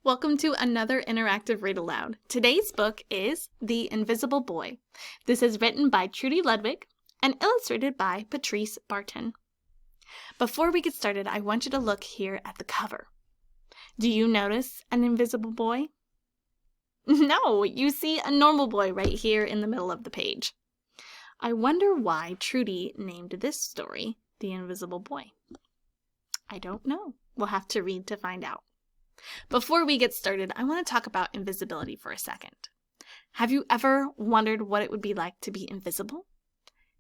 Welcome to another interactive read aloud. Today's book is The Invisible Boy. This is written by Trudy Ludwig and illustrated by Patrice Barton. Before we get started, I want you to look here at the cover. Do you notice an invisible boy? No, you see a normal boy right here in the middle of the page. I wonder why Trudy named this story The Invisible Boy. I don't know. We'll have to read to find out. Before we get started, I want to talk about invisibility for a second. Have you ever wondered what it would be like to be invisible?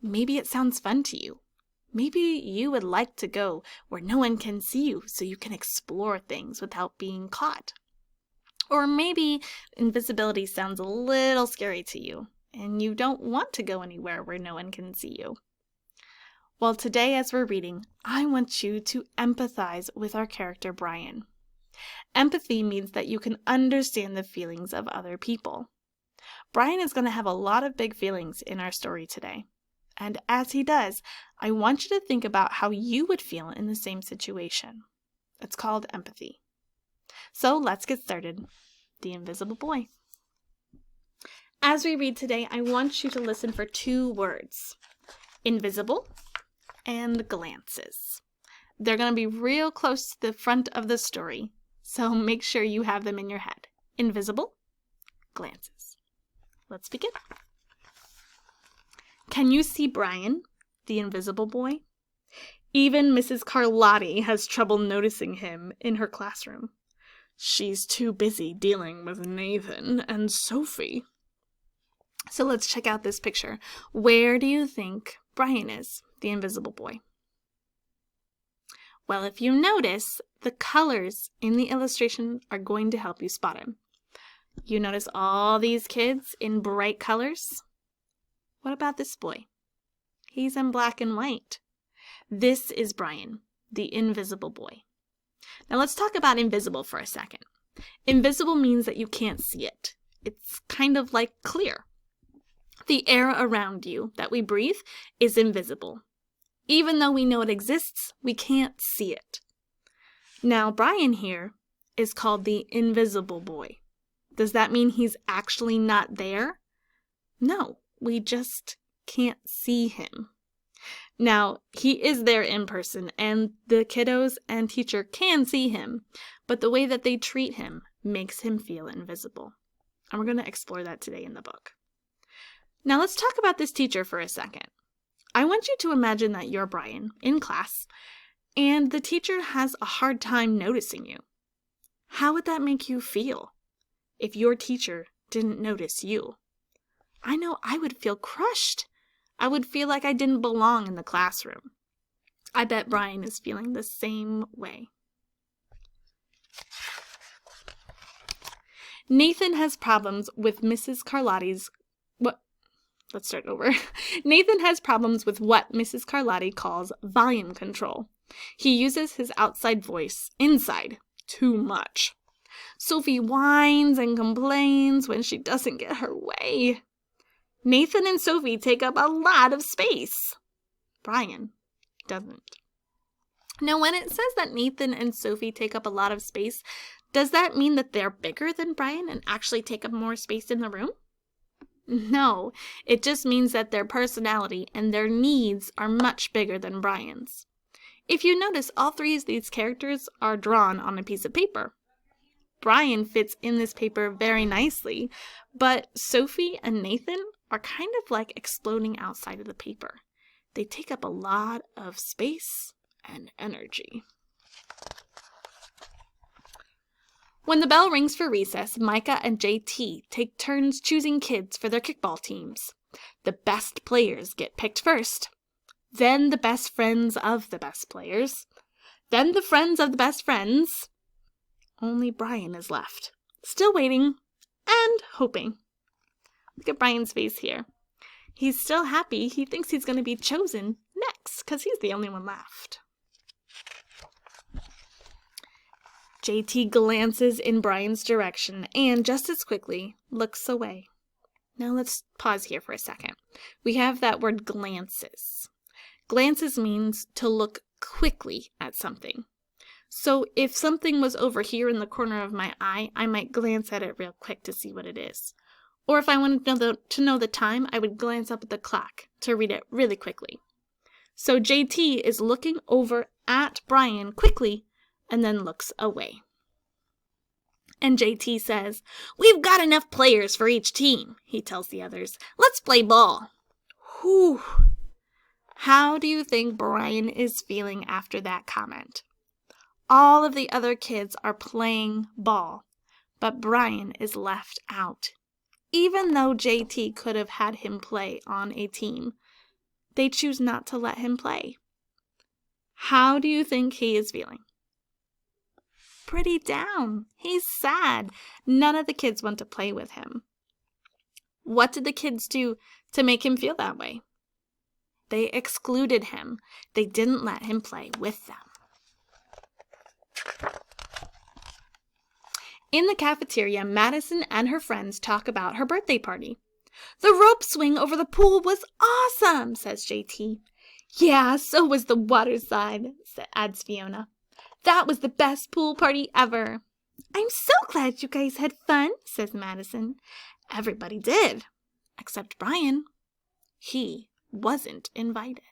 Maybe it sounds fun to you. Maybe you would like to go where no one can see you so you can explore things without being caught. Or maybe invisibility sounds a little scary to you and you don't want to go anywhere where no one can see you. Well, today as we're reading, I want you to empathize with our character Brian. Empathy means that you can understand the feelings of other people. Brian is going to have a lot of big feelings in our story today. And as he does, I want you to think about how you would feel in the same situation. It's called empathy. So let's get started. The Invisible Boy. As we read today, I want you to listen for two words. Invisible and glances. They're going to be real close to the front of the story. So make sure you have them in your head. Invisible, glances. Let's begin. Can you see Brian, the invisible boy? Even Mrs. Carlotti has trouble noticing him in her classroom. She's too busy dealing with Nathan and Sophie. So let's check out this picture. Where do you think Brian is, the invisible boy? Well, if you notice, the colors in the illustration are going to help you spot him. You notice all these kids in bright colors? What about this boy? He's in black and white. This is Brian, the invisible boy. Now let's talk about invisible for a second. Invisible means that you can't see it. It's kind of like clear. The air around you that we breathe is invisible. Even though we know it exists, we can't see it. Now, Brian here is called the invisible boy. Does that mean he's actually not there? No, we just can't see him. Now, he is there in person, and the kiddos and teacher can see him, but the way that they treat him makes him feel invisible. And we're going to explore that today in the book. Now, let's talk about this teacher for a second. I want you to imagine that you're Brian in class, and the teacher has a hard time noticing you. How would that make you feel if your teacher didn't notice you? I know I would feel crushed. I would feel like I didn't belong in the classroom. I bet Brian is feeling the same way. Nathan has problems with Mrs. Carlotti's Let's start over. Nathan has problems with what Mrs. Carlotti calls volume control. He uses his outside voice, inside, too much. Sophie whines and complains when she doesn't get her way. Nathan and Sophie take up a lot of space. Brian doesn't. Now, when it says that Nathan and Sophie take up a lot of space, does that mean that they're bigger than Brian and actually take up more space in the room? No, it just means that their personality and their needs are much bigger than Brian's. If you notice, all three of these characters are drawn on a piece of paper. Brian fits in this paper very nicely, but Sophie and Nathan are kind of like exploding outside of the paper. They take up a lot of space and energy. When the bell rings for recess, Micah and JT take turns choosing kids for their kickball teams. The best players get picked first. Then the best friends of the best players. Then the friends of the best friends. Only Brian is left, still waiting and hoping. Look at Brian's face here. He's still happy. He thinks he's going to be chosen next because he's the only one left. JT glances in Brian's direction and, just as quickly, looks away. Now let's pause here for a second. We have that word glances. Glances means to look quickly at something. So if something was over here in the corner of my eye, I might glance at it real quick to see what it is. Or if I wanted to know the time, I would glance up at the clock to read it really quickly. So JT is looking over at Brian quickly and then looks away. And JT says, "We've got enough players for each team," he tells the others. "Let's play ball." Whew. How do you think Brian is feeling after that comment? All of the other kids are playing ball, but Brian is left out. Even though JT could have had him play on a team, they choose not to let him play. How do you think he is feeling? Pretty down. He's sad. None of the kids want to play with him. What did the kids do to make him feel that way? They excluded him. They didn't let him play with them. In the cafeteria, Madison and her friends talk about her birthday party. "The rope swing over the pool was awesome," says JT. "Yeah, so was the water slide," adds Fiona. "That was the best pool party ever." "I'm so glad you guys had fun," says Madison. Everybody did, except Brian. He wasn't invited.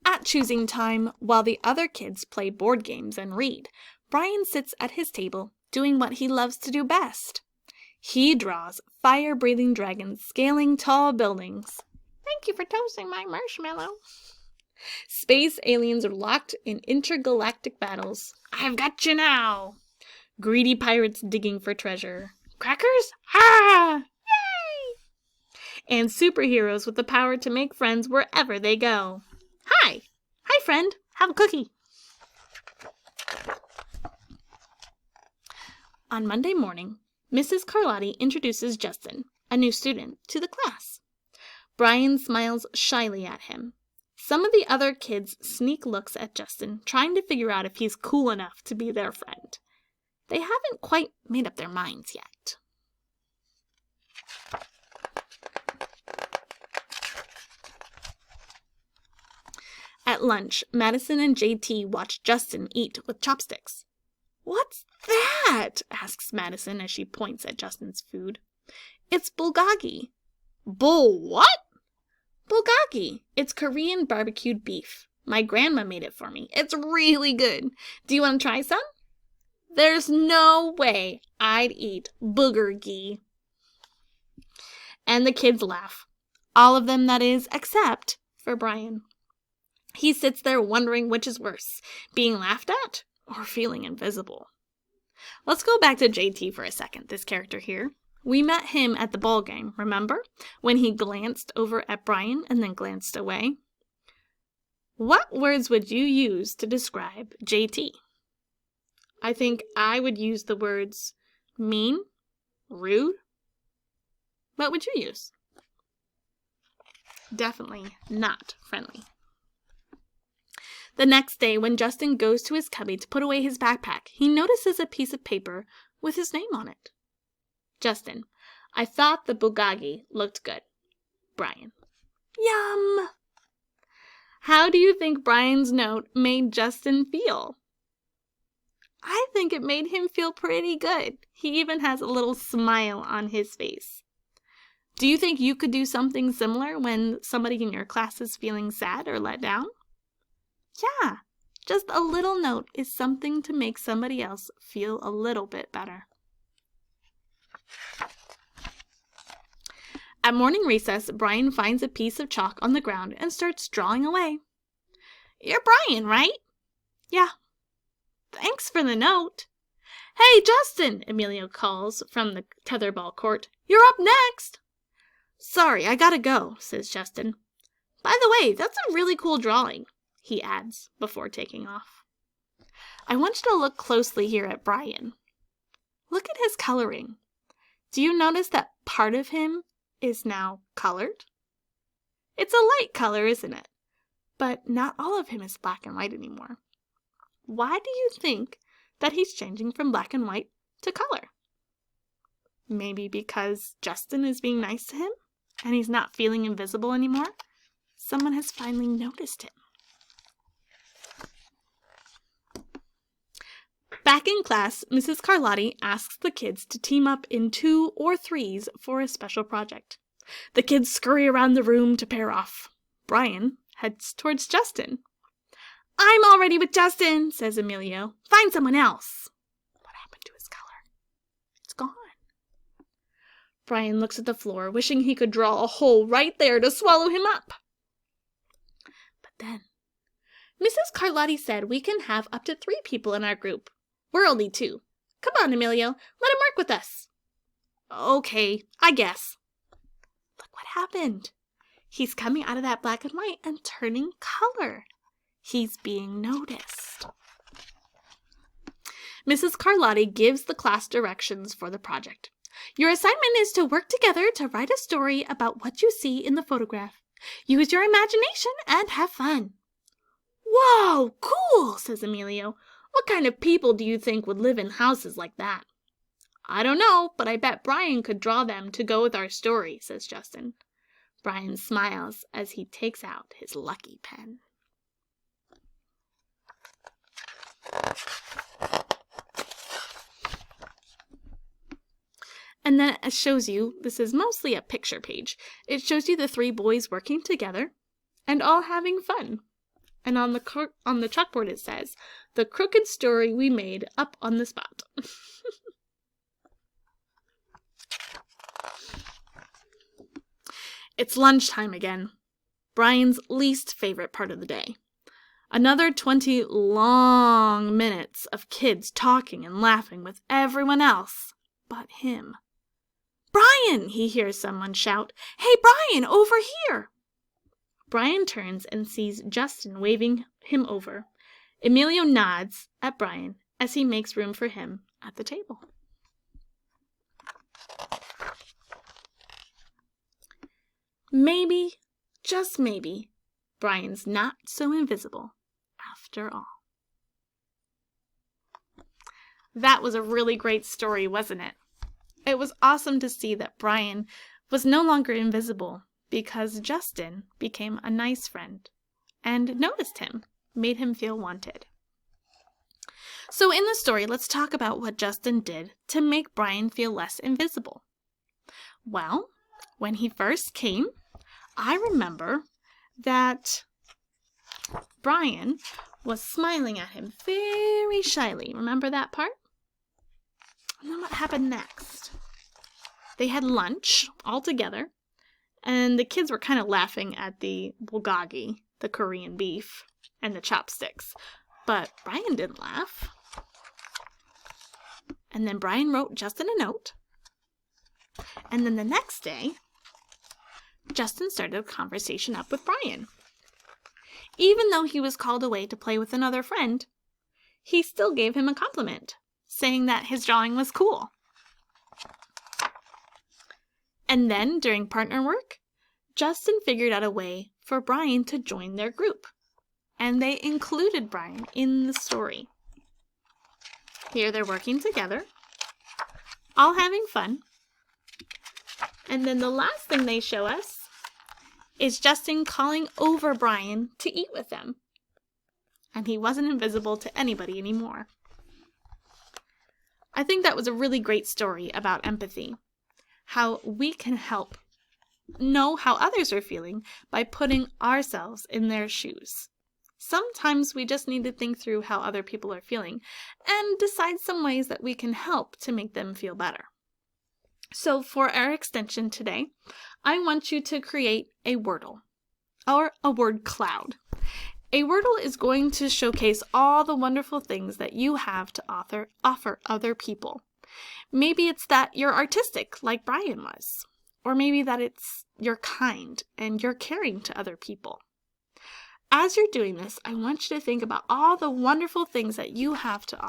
At choosing time, while the other kids play board games and read, Brian sits at his table doing what he loves to do best. He draws fire-breathing dragons scaling tall buildings. Thank you for toasting my marshmallow. Space aliens are locked in intergalactic battles. I've got you now. Greedy pirates digging for treasure. Crackers? Ah! Yay! And superheroes with the power to make friends wherever they go. Hi! Hi, friend. Have a cookie. On Monday morning, Mrs. Carlotti introduces Justin, a new student, to the class. Brian smiles shyly at him. Some of the other kids sneak looks at Justin, trying to figure out if he's cool enough to be their friend. They haven't quite made up their minds yet. At lunch, Madison and JT watch Justin eat with chopsticks. "What's that?" asks Madison as she points at Justin's food. "It's bulgogi." "Bull what?" "Bulgogi. It's Korean barbecued beef. My grandma made it for me. It's really good. Do you want to try some?" "There's no way I'd eat boogergi." And the kids laugh. All of them, that is, except for Brian. He sits there wondering which is worse, being laughed at or feeling invisible. Let's go back to JT for a second, this character here. We met him at the ball game, remember? When he glanced over at Brian and then glanced away. What words would you use to describe JT? I think I would use the words mean, rude. What would you use? Definitely not friendly. The next day, when Justin goes to his cubby to put away his backpack, he notices a piece of paper with his name on it. Justin: "I thought the bulgogi looked good." Brian: "Yum!" How do you think Brian's note made Justin feel? I think it made him feel pretty good. He even has a little smile on his face. Do you think you could do something similar when somebody in your class is feeling sad or let down? Yeah, just a little note is something to make somebody else feel a little bit better. At morning recess, Brian finds a piece of chalk on the ground and starts drawing away. "You're Brian, right?" "Yeah." "Thanks for the note." "Hey, Justin," Emilio calls from the tetherball court. "You're up next." "Sorry, I gotta go," says Justin. "By the way, that's a really cool drawing," he adds before taking off. I want you to look closely here at Brian. Look at his coloring. Do you notice that part of him is now colored? It's a light color, isn't it? But not all of him is black and white anymore. Why do you think that he's changing from black and white to color? Maybe because Justin is being nice to him and he's not feeling invisible anymore? Someone has finally noticed him. Back in class, Mrs. Carlotti asks the kids to team up in 2 or 3s for a special project. The kids scurry around the room to pair off. Brian heads towards Justin. "I'm already with Justin," says Emilio. "Find someone else." What happened to his color? It's gone. Brian looks at the floor, wishing he could draw a hole right there to swallow him up. But then, Mrs. Carlotti said we can have up to 3 people in our group. We're only 2. Come on, Emilio, let him work with us. Okay, I guess. Look what happened. He's coming out of that black and white and turning color. He's being noticed. Mrs. Carlotti gives the class directions for the project. Your assignment is to work together to write a story about what you see in the photograph. Use your imagination and have fun. Whoa, cool, says Emilio. What kind of people do you think would live in houses like that? I don't know, but I bet Brian could draw them to go with our story, says Justin. Brian smiles as he takes out his lucky pen. And then it shows you, this is mostly a picture page, it shows you the 3 boys working together and all having fun. And on the chalkboard it says, "The crooked story we made up on the spot." It's lunchtime again, Brian's least favorite part of the day. Another 20 long minutes of kids talking and laughing with everyone else but him. "Brian!" he hears someone shout. "Hey, Brian, over here!" Brian turns and sees Justin waving him over. Emilio nods at Brian as he makes room for him at the table. Maybe, just maybe, Brian's not so invisible after all. That was a really great story, wasn't it? It was awesome to see that Brian was no longer invisible because Justin became a nice friend and noticed him, made him feel wanted. So in the story, let's talk about what Justin did to make Brian feel less invisible. Well, when he first came, I remember that Brian was smiling at him very shyly. Remember that part? And then what happened next? They had lunch all together, and the kids were kind of laughing at the bulgogi, the Korean beef, and the chopsticks. But Brian didn't laugh. And then Brian wrote Justin a note. And then the next day, Justin started a conversation up with Brian. Even though he was called away to play with another friend, he still gave him a compliment, saying that his drawing was cool. And then, during partner work, Justin figured out a way for Brian to join their group, and they included Brian in the story. Here they're working together, all having fun. And then the last thing they show us is Justin calling over Brian to eat with them. And he wasn't invisible to anybody anymore. I think that was a really great story about empathy. How we can help know how others are feeling by putting ourselves in their shoes. Sometimes we just need to think through how other people are feeling and decide some ways that we can help to make them feel better. So for our extension today, I want you to create a wordle or a word cloud. A wordle is going to showcase all the wonderful things that you have to offer other people. Maybe it's that you're artistic like Brian was, or maybe that it's you're kind and you're caring to other people. As you're doing this, I want you to think about all the wonderful things that you have to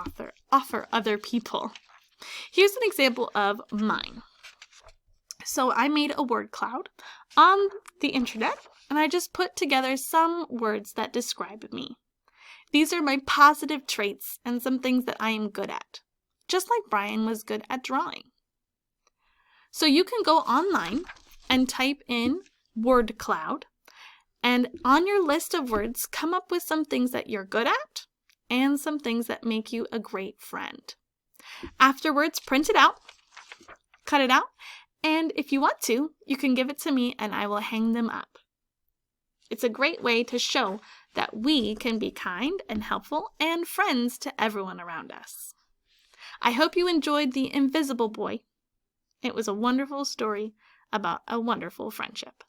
offer other people. Here's an example of mine. So I made a word cloud on the internet, and I just put together some words that describe me. These are my positive traits and some things that I am good at, just like Brian was good at drawing. So you can go online and type in word cloud, and on your list of words, come up with some things that you're good at and some things that make you a great friend. Afterwards, print it out, cut it out, and if you want to, you can give it to me and I will hang them up. It's a great way to show that we can be kind and helpful and friends to everyone around us. I hope you enjoyed The Invisible Boy. It was a wonderful story about a wonderful friendship.